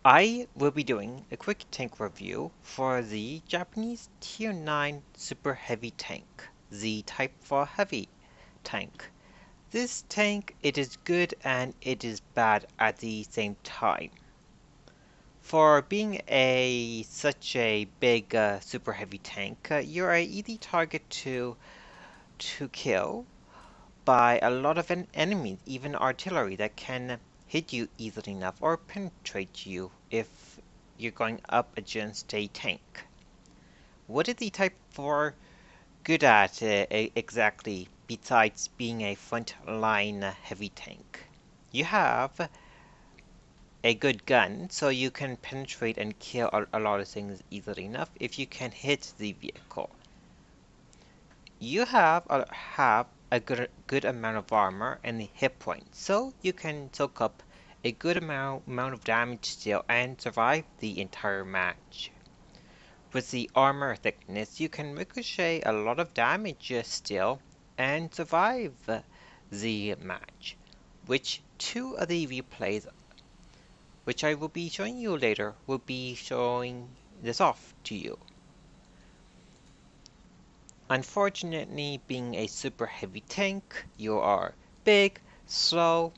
I will be doing a quick tank review for the Japanese Tier 9 Super Heavy Tank, the Type 4 Heavy tank. This tank, it is good and it is bad at the same time. For being such a big super heavy tank, you're an easy target to kill by a lot of enemies, even artillery that can hit you easily enough or penetrate you if you're going up against a tank. What is the Type 4 good at exactly, besides being a front-line heavy tank? You have a good gun, so you can penetrate and kill a lot of things easily enough if you can hit the vehicle. You have a good amount of armor and hit points, so you can soak up a good amount of damage still and survive the entire match. With the armor thickness, you can ricochet a lot of damage still and survive the match, which two of the replays, which I will be showing you later, will be showing this off to you. Unfortunately, being a super heavy tank, you are big, slow,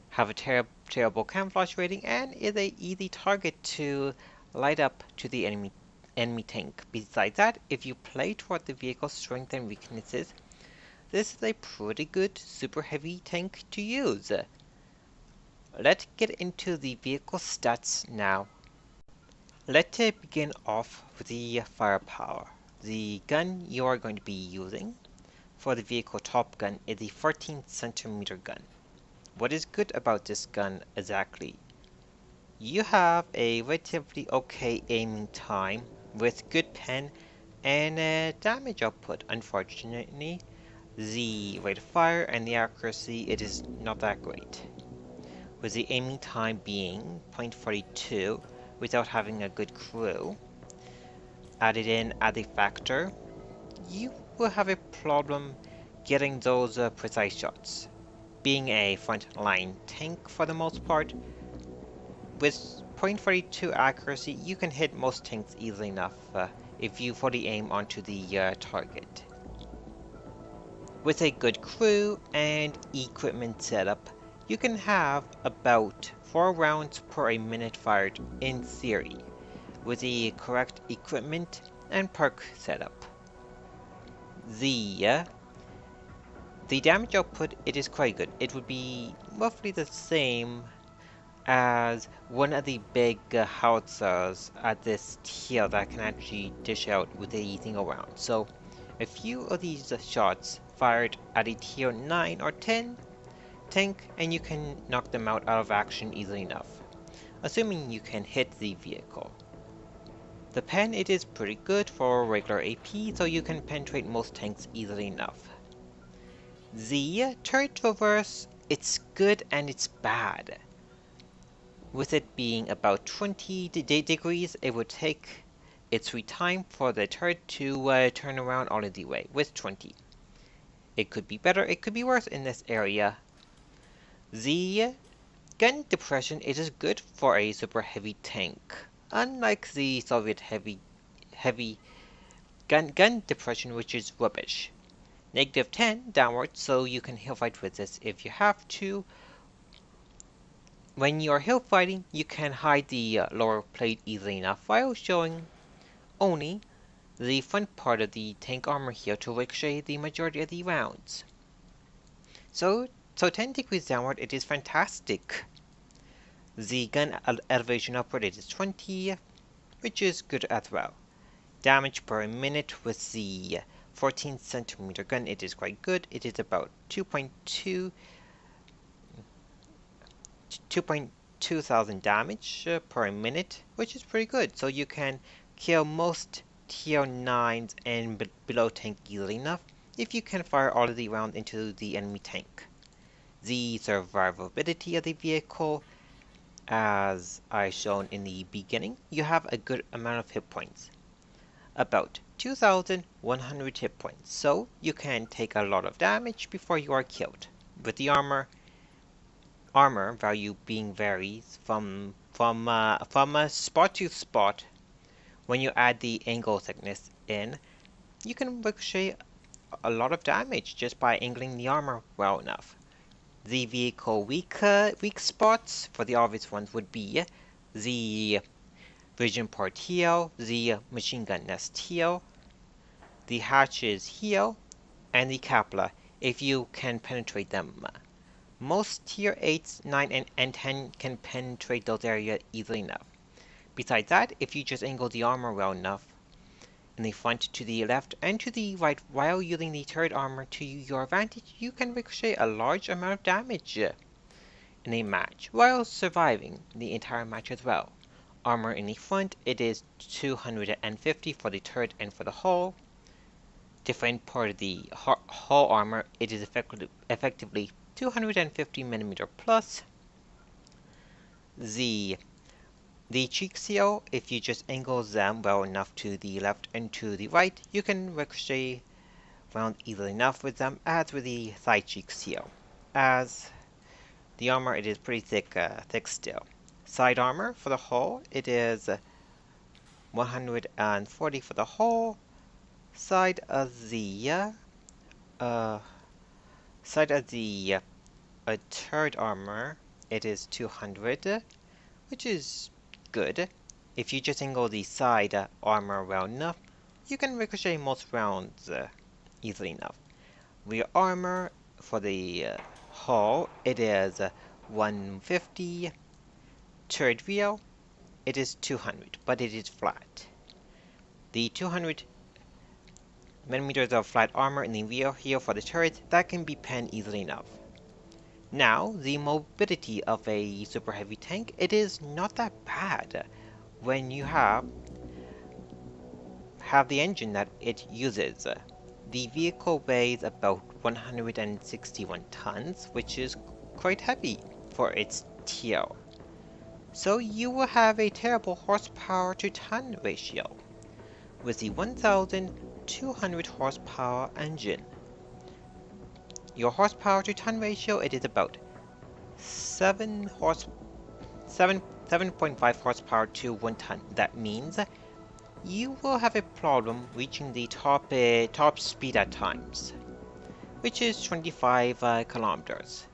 have a terrible camouflage rating, and is a easy target to light up to the enemy tank. Besides that, if you play toward the vehicle's strength and weaknesses, this is a pretty good super heavy tank to use. Let's get into the vehicle stats now. Let's begin off with the firepower. The gun you are going to be using for the vehicle top gun is the 14cm gun. What is good about this gun exactly? You have a relatively okay aiming time with good pen and damage output. Unfortunately, the rate of fire and the accuracy, it is not that great, with the aiming time being 0.42 without having a good crew added in as a factor. You will have a problem getting those precise shots. Being a front-line tank for the most part, with 0.42 accuracy, you can hit most tanks easily enough if you fully aim onto the target. With a good crew and equipment setup, you can have about 4 rounds per a minute fired in theory, with the correct equipment and perk setup. The damage output, it is quite good. It would be roughly the same as one of the big howitzers at this tier that can actually dish out with a single round. So a few of these shots fired at a tier 9 or 10 tank and you can knock them out of action easily enough, assuming you can hit the vehicle. The pen, it is pretty good for regular AP, so you can penetrate most tanks easily enough. The turret reverse, it's good and it's bad. With it being about 20 degrees, it would take its sweet time for the turret to turn around all of the way with 20. It could be better, it could be worse in this area. The gun depression, it is good for a super heavy tank. Unlike the Soviet heavy gun depression, which is rubbish. -10 downwards, so you can hill fight with this if you have to. When you are hill fighting, you can hide the lower plate easily enough while showing only the front part of the tank armor here to ricochet the majority of the rounds. So 10 degrees downward, it is fantastic. The gun elevation upward, it is 20, which is good as well. Damage per minute with the 14cm gun, it is quite good. It is about 2.2 thousand damage per minute, which is pretty good. So you can kill most tier 9s and below tank easily enough if you can fire all of the rounds into the enemy tank. The survivability of the vehicle, as I shown in the beginning, you have a good amount of hit points. About 2,100 hit points, so you can take a lot of damage before you are killed. With the armor value being varies from from a spot to spot. When you add the angle thickness in, you can ricochet a lot of damage just by angling the armor well enough. The vehicle weak spots for the obvious ones would be the vision port here, the machine gun nest here, the hatches here, and the Kepler if you can penetrate them. Most tier 8s, 9, and 10 can penetrate those areas easily enough. Besides that, if you just angle the armor well enough, in the front, to the left, and to the right while using the turret armor to your advantage, you can ricochet a large amount of damage in a match, while surviving the entire match as well. Armor in the front, it is 250 for the turret and for the hull. Different part of the hull armor, it is effectively 250mm plus. The cheek seal, if you just angle them well enough to the left and to the right, you can ricochet round easily enough with them, as with the side cheek seal. As the armor, it is pretty thick still. Side armor for the hull, it is 140 for the hull. Side of the turret armor, it is 200, which is good. If you just angle the side armor well enough, you can ricochet most rounds easily enough. Rear armor for the hull, it is 150. Turret rear, it is 200, but it is flat. The 200 millimeters of flat armor in the rear here for the turret, that can be penned easily enough. Now, the mobility of a super heavy tank, it is not that bad when you have the engine that it uses. The vehicle weighs about 161 tons, which is quite heavy for its tier. So you will have a terrible horsepower to ton ratio with the 1200 horsepower engine. Your horsepower to ton ratio, it is about 7.5 horsepower to 1 ton. That means you will have a problem reaching the top speed at times, which is 25 kilometers.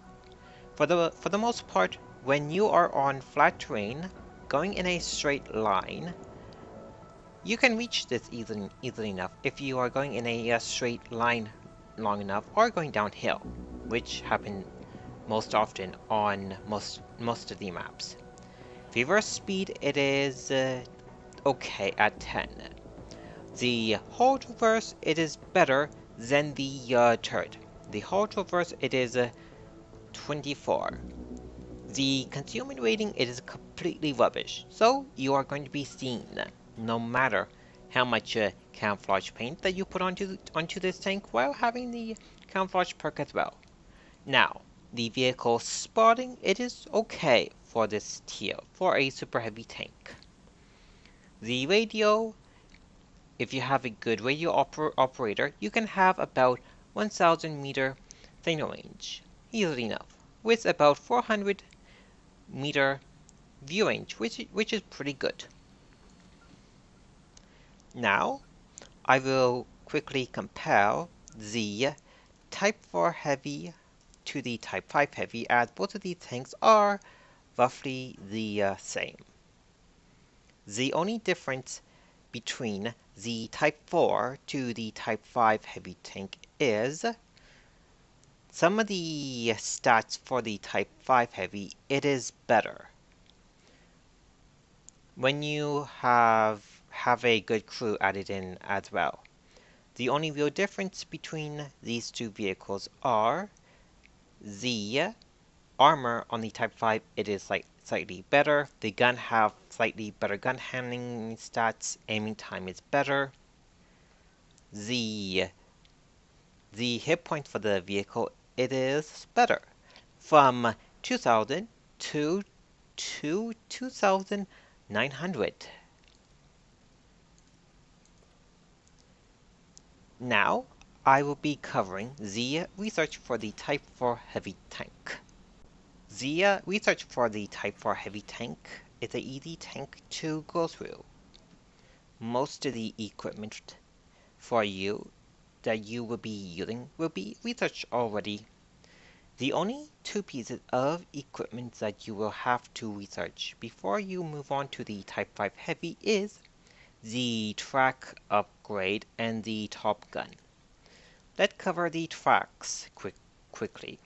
For the most part, when you are on flat terrain, going in a straight line, you can reach this easily enough if you are going in a straight line long enough, or going downhill, which happen most often on most of the maps. Reverse speed, it is okay at 10. The hull traverse, it is better than the turret. The hull traverse, it is 24. The concealment rating, it is completely rubbish, so you are going to be seen, no matter how much camouflage paint that you put onto this tank while having the camouflage perk as well. Now, the vehicle spotting, it is okay for this tier, for a super heavy tank. The radio, if you have a good radio operator, you can have about 1000 meter signal range, easily enough, with about 400 meter view range, which is pretty good. Now, I will quickly compare the Type 4 Heavy to the Type 5 Heavy, as both of these tanks are roughly the same. The only difference between the Type 4 to the Type 5 Heavy tank is some of the stats for the Type 5 Heavy, it is better. When you have a good crew added in as well. The only real difference between these two vehicles are the armor on the Type 5, it is slightly better. The gun have slightly better gun handling stats. Aiming time is better. The hit point for the vehicle, it is better. From 2000 to 2900. Now, I will be covering the research for the Type 4 Heavy tank. The research for the Type 4 Heavy tank, it's an easy tank to go through. Most of the equipment for you that you will be using will be researched already. The only two pieces of equipment that you will have to research before you move on to the Type 5 Heavy is the track upgrade and the top gun. Let's cover the tracks quickly.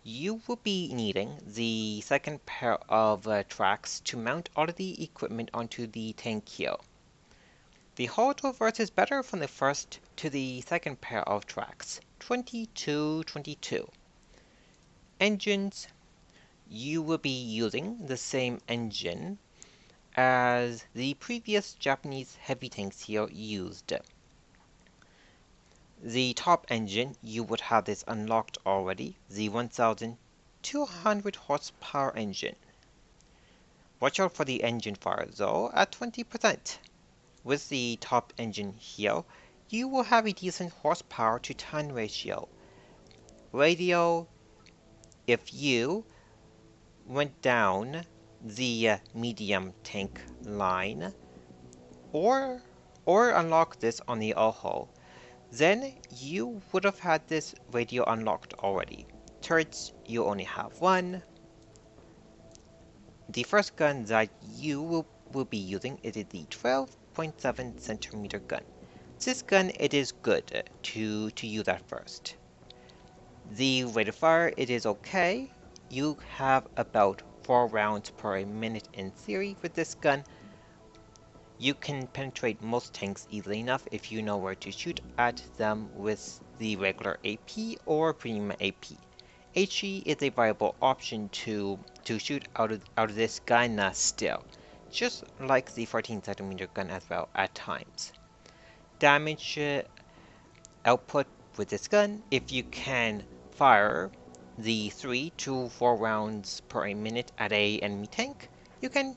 You will be needing the second pair of tracks to mount all of the equipment onto the tank here. The hold reverse is better from the first to the second pair of tracks, 22-22. Engines, you will be using the same engine as the previous Japanese heavy tanks here used. The top engine, you would have this unlocked already, the 1200 horsepower engine. Watch out for the engine fire though at 20%. With the top engine here, you will have a decent horsepower to ton ratio. Radio, if you went down the medium tank line or unlock this on the Oho, then you would have had this radio unlocked already. Turrets, you only have one. The first gun that you will be using is the 12.7 centimeter gun. This gun, it is good to use at first. The rate of fire, it is okay. You have about 4 rounds per minute in theory with this gun. You can penetrate most tanks easily enough if you know where to shoot at them with the regular AP or premium AP. HE is a viable option to shoot out of this gun still, just like the 14cm gun as well at times. Damage output with this gun, if you can fire the 3 to 4 rounds per minute at a enemy tank, you can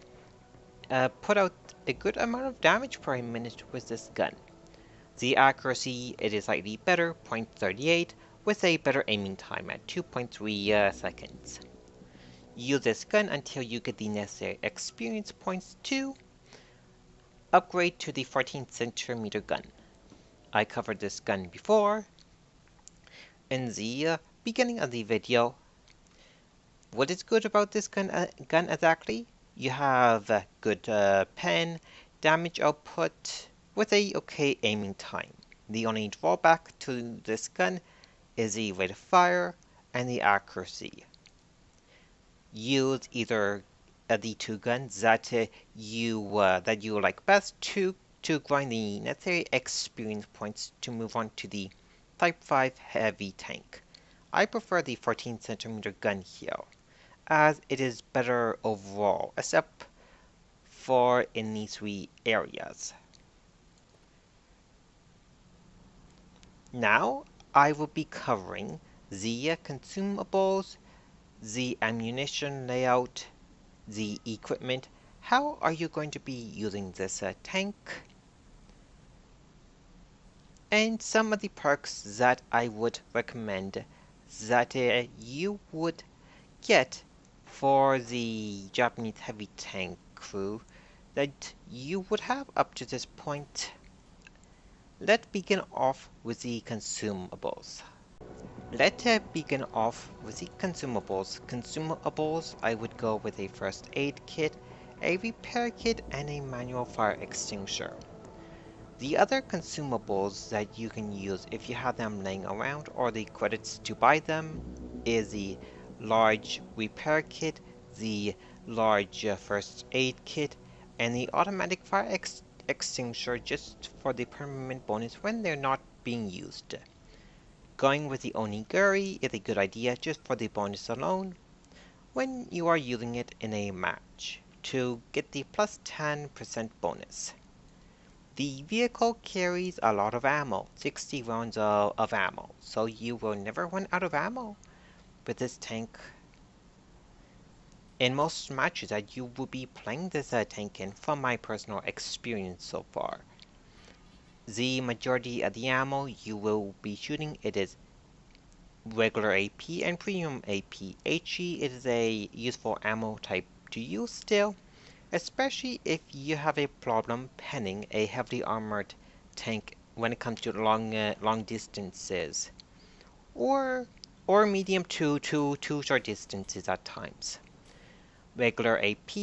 put out a good amount of damage per minute with this gun. The accuracy, it is slightly better, 0.38, with a better aiming time at 2.3 seconds. Use this gun until you get the necessary experience points to upgrade to the 14cm gun. I covered this gun before in the beginning of the video. What is good about this gun exactly? You have good pen, damage output, with a okay aiming time. The only drawback to this gun is the rate of fire and the accuracy. Use either the two guns that you like best to grind the necessary experience points to move on to the Type 5 heavy tank. I prefer the 14cm gun here, as it is better overall, except for in these 3 areas. Now, I will be covering the consumables, the ammunition layout, the equipment. How are you going to be using this tank? And some of the perks that I would recommend that you would get for the Japanese heavy tank crew that you would have up to this point. Let's begin off with the consumables. Let's begin off with the consumables. Consumables, I would go with a first aid kit, a repair kit, and a manual fire extinguisher. The other consumables that you can use if you have them laying around or the credits to buy them is the large repair kit, the large first aid kit, and the automatic fire extinguisher just for the permanent bonus when they're not being used. Going with the onigiri is a good idea just for the bonus alone when you are using it in a match to get the plus 10% bonus. The vehicle carries a lot of ammo, 60 rounds of ammo, so you will never run out of ammo with this tank. In most matches that you will be playing this tank in, from my personal experience so far, the majority of the ammo you will be shooting, it is regular AP and premium AP. HE is a useful ammo type to use still, especially if you have a problem penning a heavily armored tank when it comes to long distances, or medium to short distances at times. Regular AP,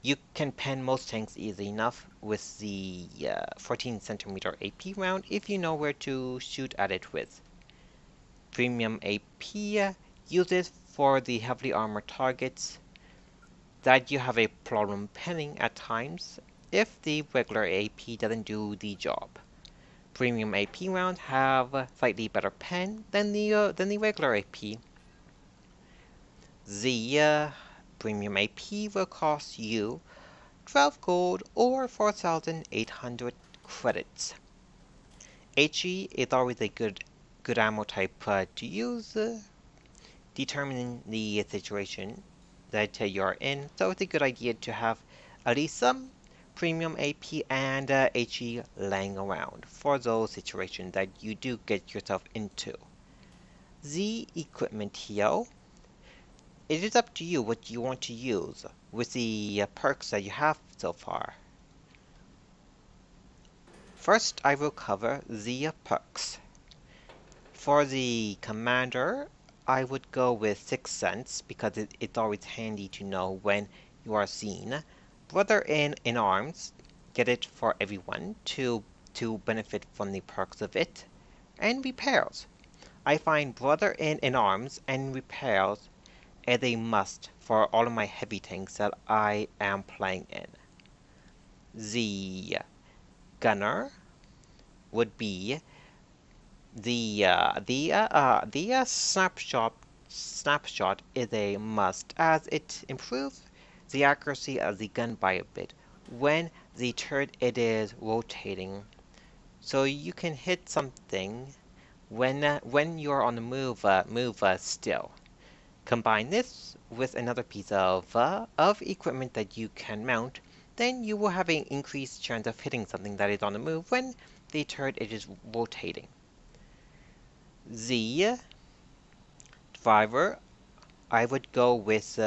you can pen most tanks easily enough with the 14 centimeter AP round if you know where to shoot at it with. Premium AP, use it for the heavily armored targets that you have a problem penning at times if the regular AP doesn't do the job. Premium AP rounds have a slightly better pen than the regular AP. The premium AP will cost you 12 gold or 4,800 credits. HE is always a good ammo type to use, determining the situation that you're in, so it's a good idea to have at least some premium AP and HE laying around for those situations that you do get yourself into. The equipment here, it is up to you what you want to use with the perks that you have so far. First, I will cover the perks. For the commander, I would go with 6 cents because it's always handy to know when you are seen. Brother in arms, get it for everyone to benefit from the perks of it. And repairs. I find Brother in arms and repairs as a must for all of my heavy tanks that I am playing in. The gunner would be the snapshot is a must as it improves the accuracy of the gun by a bit when the turret it is rotating, so you can hit something when you're on the move still. Combine this with another piece of equipment that you can mount, then you will have an increased chance of hitting something that is on the move when the turret it is rotating. The driver, I would go with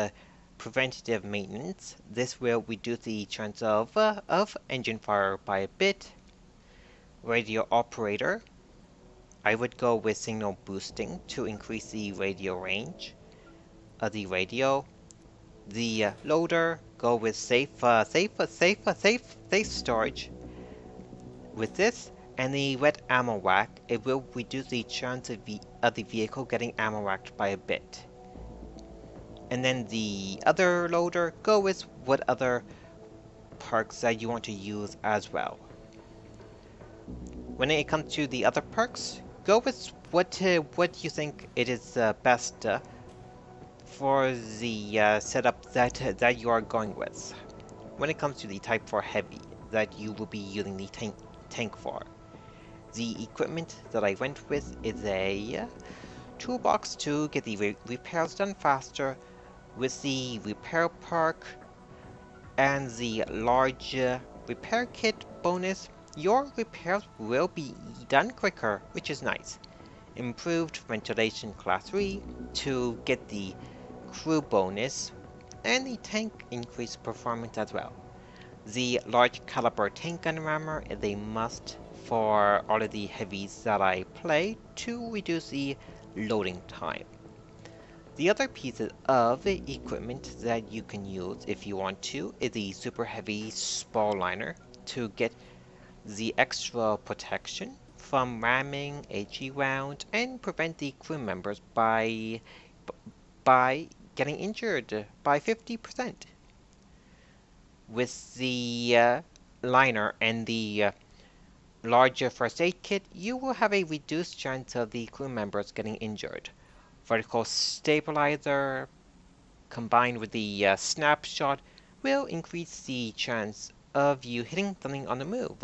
preventative maintenance. This will reduce the chance of engine fire by a bit. Radio operator, I would go with signal boosting to increase the radio range of the radio. The loader, go with safe storage. With this and the wet ammo rack, it will reduce the chance of the vehicle getting ammo racked by a bit. And then the other loader, go with what other perks that you want to use as well. When it comes to the other perks, go with what you think it is best for the setup that you are going with. When it comes to the Type 4 Heavy that you will be using the tank for, the equipment that I went with is a toolbox to get the repairs done faster with the repair perk and the large repair kit bonus. Your repairs will be done quicker, which is nice. Improved ventilation class 3 to get the crew bonus and the tank increased performance as well. The large caliber tank gun rammer is a must for all of the heavies that I play to reduce the loading time. The other pieces of equipment that you can use if you want to is the super heavy spall liner to get the extra protection from ramming HE rounds and prevent the crew members by getting injured by 50%. With the liner and the larger first aid kit, you will have a reduced chance of the crew members getting injured. Vertical stabilizer combined with the snapshot will increase the chance of you hitting something on the move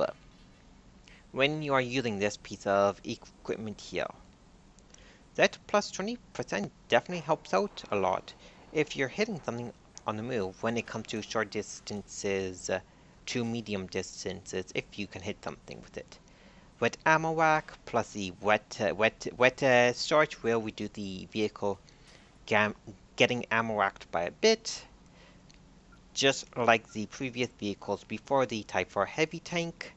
when you are using this piece of equipment here. That plus 20% definitely helps out a lot if you're hitting something on the move when it comes to short distances to medium distances, if you can hit something with it. Wet ammo rack plus the wet storage will reduce the vehicle getting ammo racked by a bit. Just like the previous vehicles before the Type 4 heavy tank,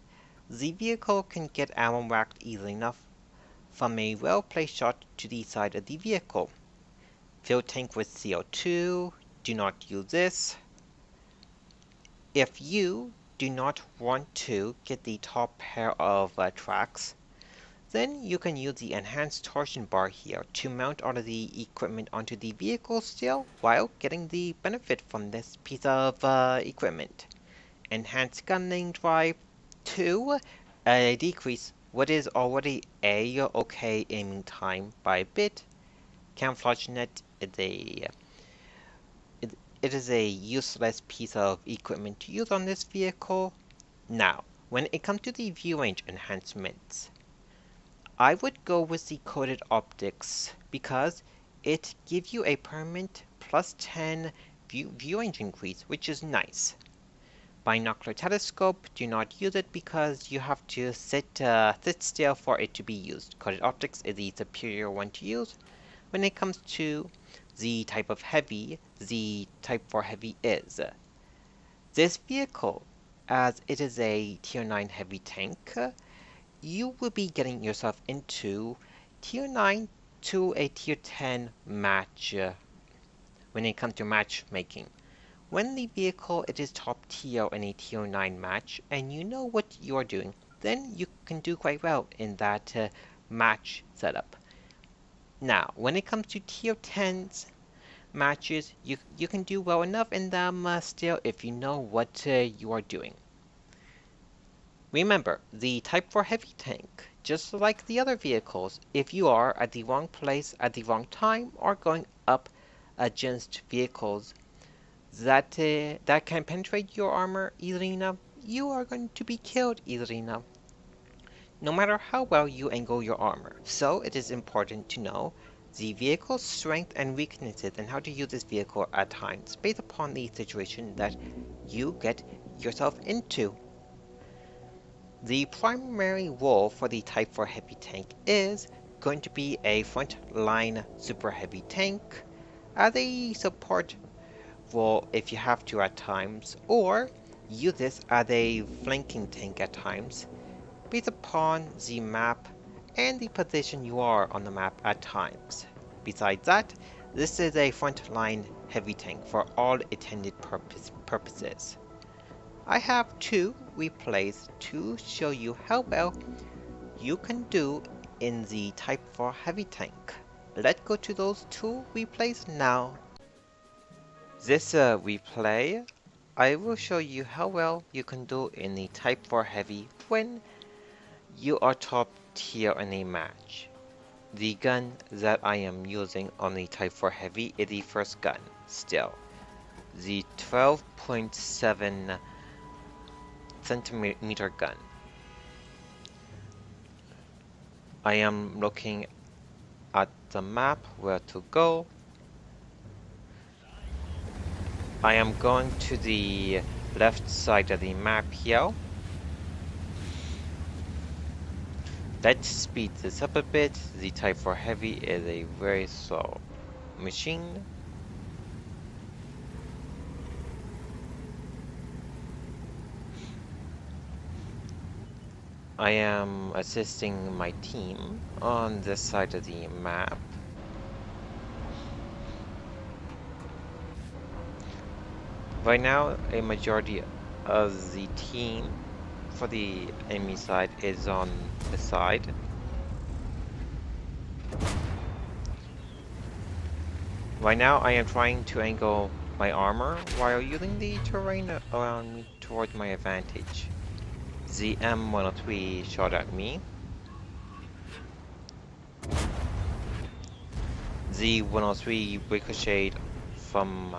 the vehicle can get ammo racked easily enough from a well-placed shot to the side of the vehicle. Fill tank with CO2, do not use this. If you do not want to get the top pair of tracks, then you can use the enhanced torsion bar here to mount all of the equipment onto the vehicle still while getting the benefit from this piece of equipment. Enhanced gunning drive 2, decrease what is already a okay aiming time by a bit. Camouflage net is it is a useless piece of equipment to use on this vehicle. Now, when it comes to the view range enhancements, I would go with the coated optics because it gives you a permanent plus 10 view range increase, which is nice. Binocular telescope, do not use it because you have to sit still for it to be used. Coated optics is the superior one to use. When it comes to the type of heavy, the Type 4 heavy is this vehicle, as it is a tier 9 heavy tank. You will be getting yourself into tier 9 to a tier 10 match when it comes to matchmaking. When the vehicle it is top tier in a tier 9 match and you know what you are doing, then you can do quite well in that match setup. Now, when it comes to tier 10s matches, you can do well enough in them still if you know what you are doing. Remember, the Type 4 heavy tank, just like the other vehicles, if you are at the wrong place at the wrong time or going up against vehicles that can penetrate your armor easily enough, you are going to be killed easily enough, no matter how well you angle your armor. So it is important to know the vehicle's strength and weaknesses and how to use this vehicle at times based upon the situation that you get yourself into. The primary role for the Type 4 heavy tank is going to be a front-line super heavy tank as a support role if you have to at times, or use this as a flanking tank at times based upon the map and the position you are on the map at times. Besides that, this is a frontline heavy tank for all intended purposes. I have two replays to show you how well you can do in the Type 4 heavy tank. Let's go to those two replays now. This replay, I will show you how well you can do in the Type 4 heavy when you are top tier in a match. The gun that I am using on the Type 4 heavy is the first gun still. The 12.7 centimeter gun. I am looking at the map where to go. I am going to the left side of the map here. Let's speed this up a bit. The Type 4 heavy is a very slow machine. I am assisting my team on this side of the map. Right now, a majority of the team for the enemy side is on the side. Right now, I am trying to angle my armor while using the terrain around me towards my advantage. The M103 shot at me. The 103 ricocheted from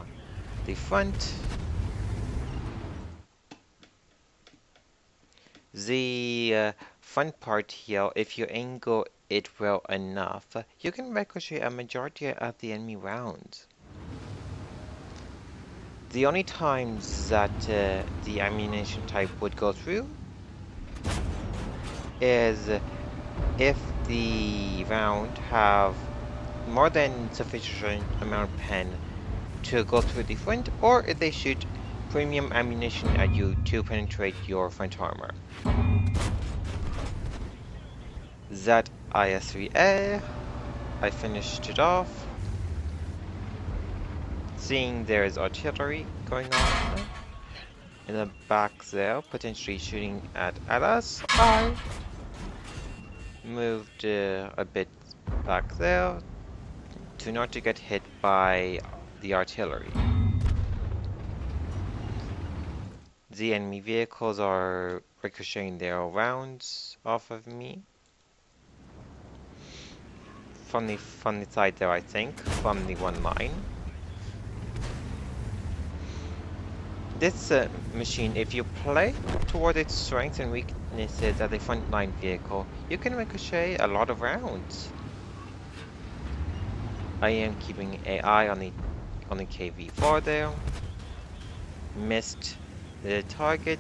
the front. The front part here, if you angle it well enough, you can ricochet a majority of the enemy rounds. The only times that the ammunition type would go through is if the round have more than sufficient amount of pen to go through the front, or if they shoot premium ammunition at you to penetrate your front armor. That IS-3A, I finished it off. Seeing there's artillery going on in the back there, potentially shooting at us, I moved a bit back there to not to get hit by the artillery. The enemy vehicles are ricocheting their rounds off of me. From the side there, I think, from the one line. This machine, if you play toward its strengths and weaknesses as a frontline vehicle, you can ricochet a lot of rounds. I am keeping an eye on the KV-4 there. Missed the target.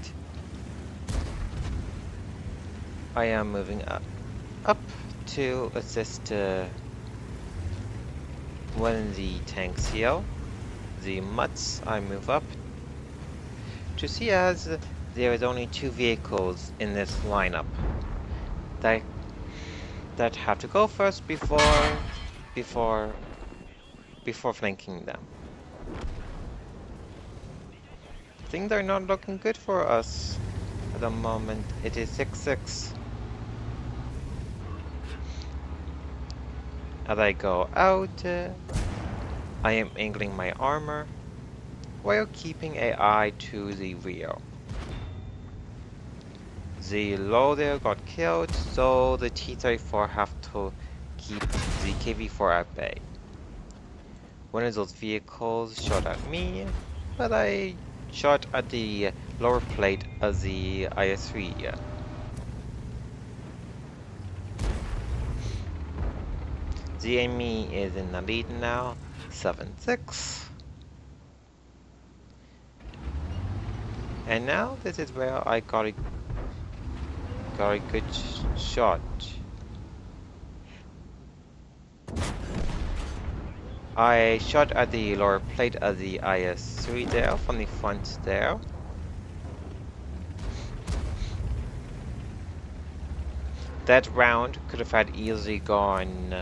I am moving up to assist one of the tanks here. The mutts, I move up to see as there is only 2 vehicles in this lineup that have to go first before flanking them. Things are not looking good for us at the moment. It is 6-6. As I go out, I am angling my armor while keeping an eye to the rear. The low there got killed, so the T-34 have to keep the KV-4 at bay. One of those vehicles shot at me, but I shot at the lower plate of the IS-3. The enemy is in the lead now, 7-6. And now this is where I got a good shot. I shot at the lower plate of the IS-3 there, from the front there. That round could have had easily gone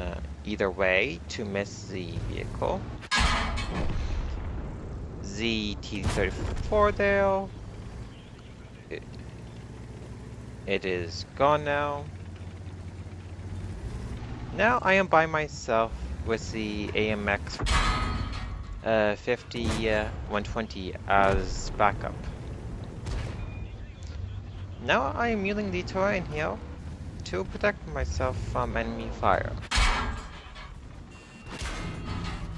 either way to miss the vehicle. The T-34 there. It is gone now. Now I am by myself with the AMX 120 as backup. Now I am using the terrain here to protect myself from enemy fire.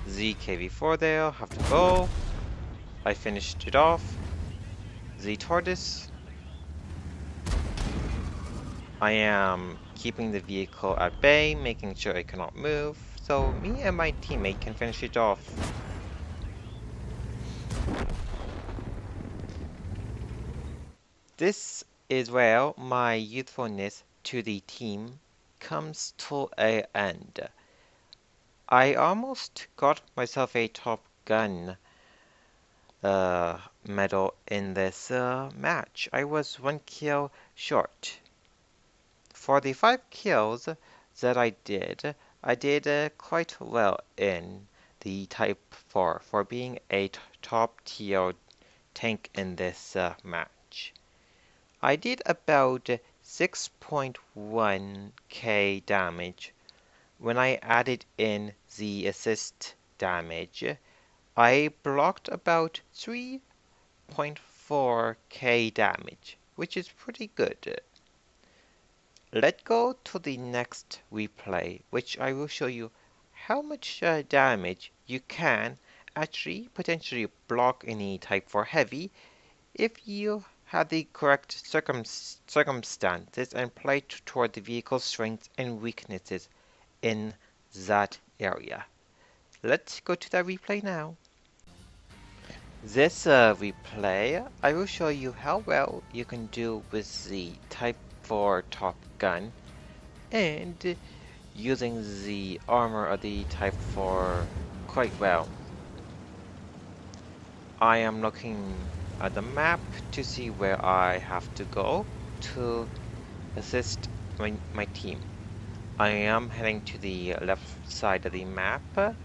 The KV-4 there have to go. I finished it off. The tortoise. I am keeping the vehicle at bay, making sure it cannot move, so me and my teammate can finish it off. This is where my usefulness to the team comes to an end. I almost got myself a Top Gun medal in this match. I was 1 kill short. For the 5 kills that I did quite well in the Type 4 for being a top tier tank in this match. I did about 6.1k damage. When I added in the assist damage, I blocked about 3.4k damage, which is pretty good. Let's go to the next replay, which I will show you how much damage you can actually potentially block any Type 4 heavy if you have the correct circumstances and play toward the vehicle's strengths and weaknesses in that area. Let's go to that replay now. This replay, I will show you how well you can do with the Type 4 Top Gun, and using the armor of the Type 4 quite well. I am looking at the map to see where I have to go to assist my team. I am heading to the left side of the map.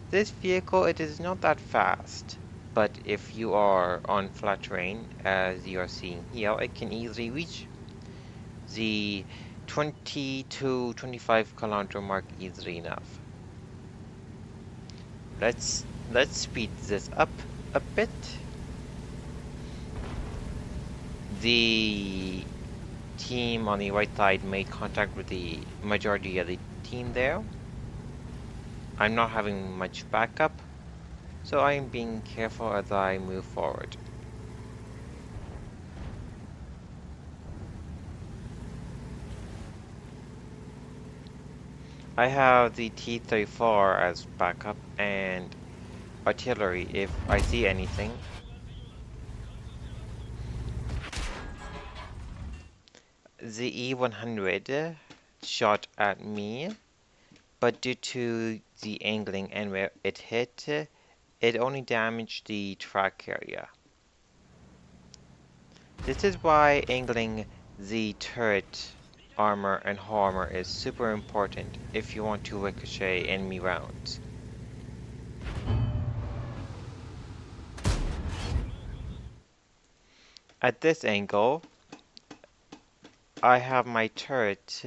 This vehicle, it is not that fast, but if you are on flat terrain, as you are seeing here, it can easily reach the 20 to 25 kilometer mark easily enough. Let's speed this up a bit. The team on the right side made contact with the majority of the team there. I'm not having much backup, so I am being careful as I move forward. I have the T-34 as backup and artillery if I see anything. The E-100 shot at me, but due to the angling and where it hit, it only damaged the track area. This is why angling the turret armor and hull armor is super important if you want to ricochet enemy rounds. At this angle, I have my turret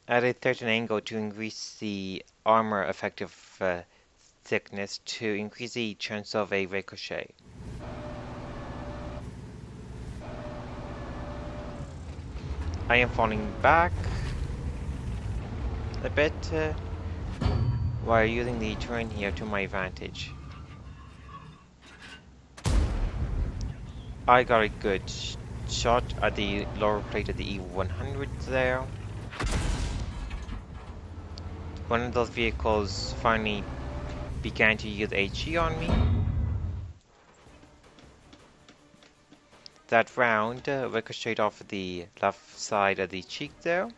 at a certain angle to increase the armor effective thickness to increase the chance of a ricochet. I am falling back a bit while using the terrain here to my advantage. I got a good shot at the lower plate of the E-100 there. One of those vehicles finally began to use HE on me. That round ricocheted off the left side of the cheek there.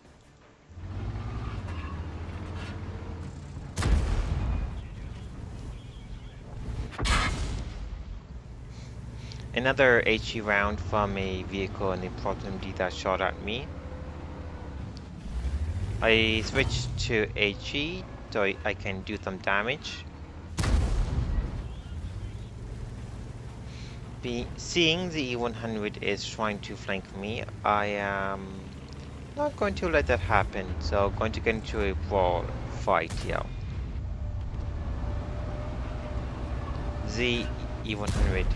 Another HE round from a vehicle in the proximity that shot at me. I switched to HE so I can do some damage. Seeing the E-100 is trying to flank me, I am not going to let that happen, so I'm going to get into a brawl fight here. The E-100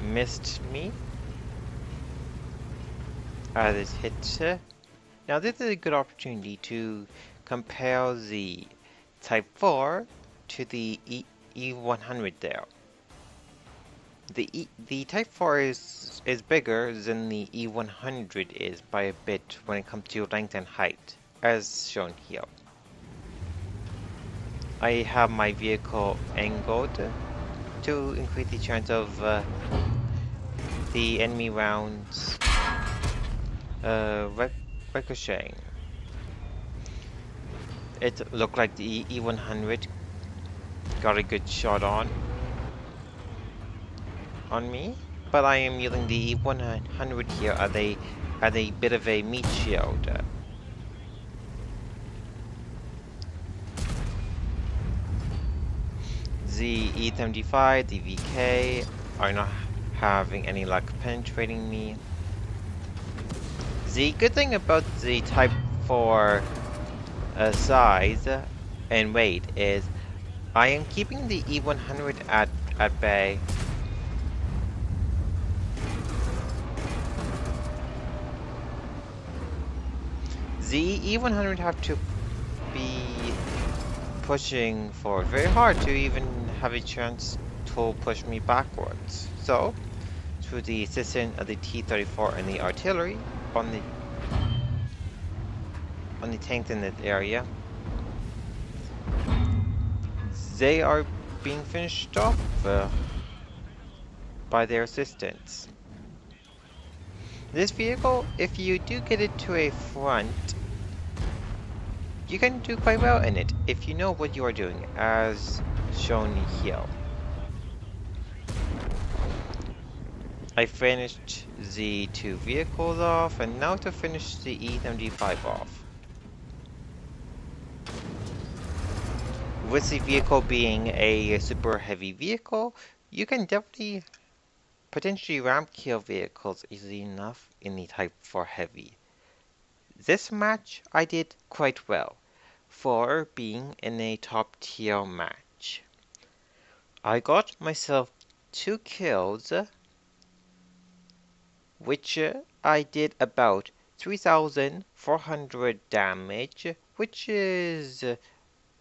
missed me as it hit. Now this is a good opportunity to compare the Type 4 to the E-100 there. The Type 4 is bigger than the E-100 is by a bit when it comes to length and height, as shown here. I have my vehicle angled to increase the chance of the enemy rounds ricocheting. It looked like the E-100 got a good shot on me, but I am using the E-100 here as a bit of a meat shield. The E-75, the VK are not having any luck penetrating me. The good thing about the Type 4 size and weight is I am keeping the E-100 at bay. The E-100 have to be pushing forward very hard to even have a chance to push me backwards. So, through the assistance of the T-34 and the artillery on the tanks in that area, they are being finished off by their assistants. This vehicle, if you do get it to a front, you can do quite well in it if you know what you are doing, as shown here. I finished the two vehicles off, and now to finish the E75 off. With the vehicle being a super heavy vehicle, you can definitely potentially ramp kill vehicles easily enough in the Type 4 Heavy. This match I did quite well for being in a top tier match. I got myself 2 kills, which I did about 3,400 damage, which is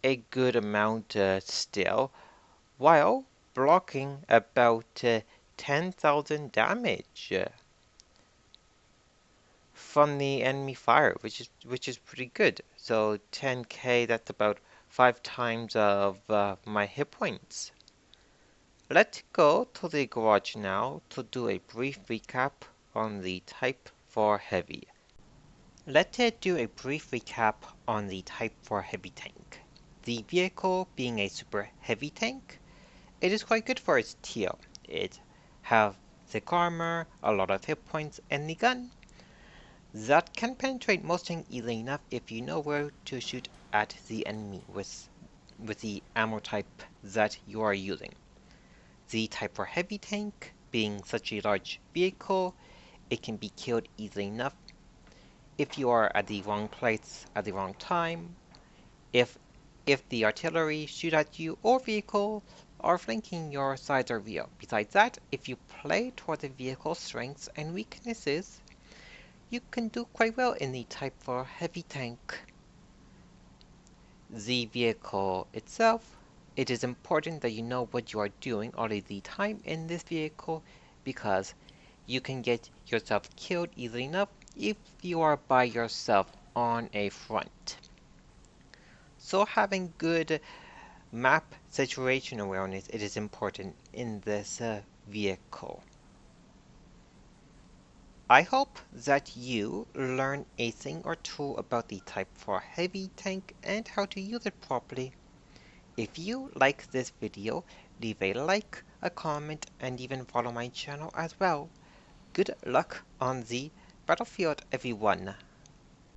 a good amount still, while blocking about 10,000 damage from the enemy fire, which is pretty good. So 10k, that's about 5 times of my hit points. Let's go to the garage now to do a brief recap on the Type 4 Heavy. Let's do a brief recap on the Type 4 Heavy tank. The vehicle being a super heavy tank, it is quite good for its tier. It have thick armor, a lot of hit points, and the gun that can penetrate most things easily enough if you know where to shoot at the enemy with the ammo type that you are using. The Type 4 Heavy tank, being such a large vehicle, it can be killed easily enough if you are at the wrong place at the wrong time, if the artillery shoot at you or vehicle are flanking your sides or rear. Besides that, if you play toward the vehicle's strengths and weaknesses, you can do quite well in the Type 4 Heavy tank. The vehicle itself, it is important that you know what you are doing all of the time in this vehicle, because you can get yourself killed easily enough if you are by yourself on a front. So having good map situation awareness, it is important in this vehicle. I hope that you learn a thing or two about the Type 4 Heavy tank and how to use it properly. If you like this video, leave a like, a comment, and even follow my channel as well. Good luck on the battlefield, everyone!